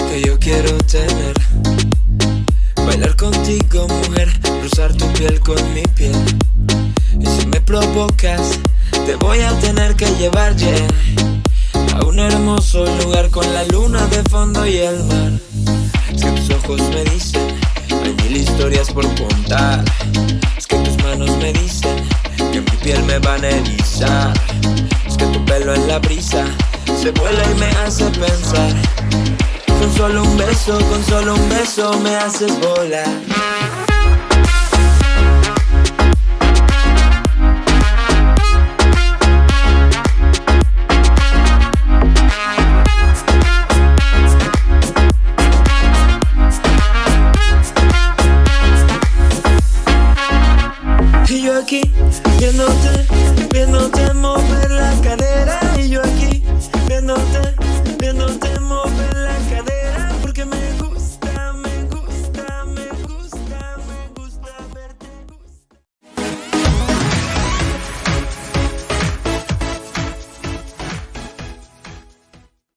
que yo quiero tener. Bailar contigo, mujer, rozar tu piel con mi piel. Y si me provocas, te voy a tener que llevar, yeah, a un hermoso lugar con la luna de fondo y el mar. Es que tus ojos me dicen, hay mil historias por contar. Es que tus manos me dicen que mi piel me van a erizar. Es que tu pelo en la brisa se vuela y me hace pensar. Con solo un beso me haces volar. Y yo aquí, viéndote mover la cadera. Y yo aquí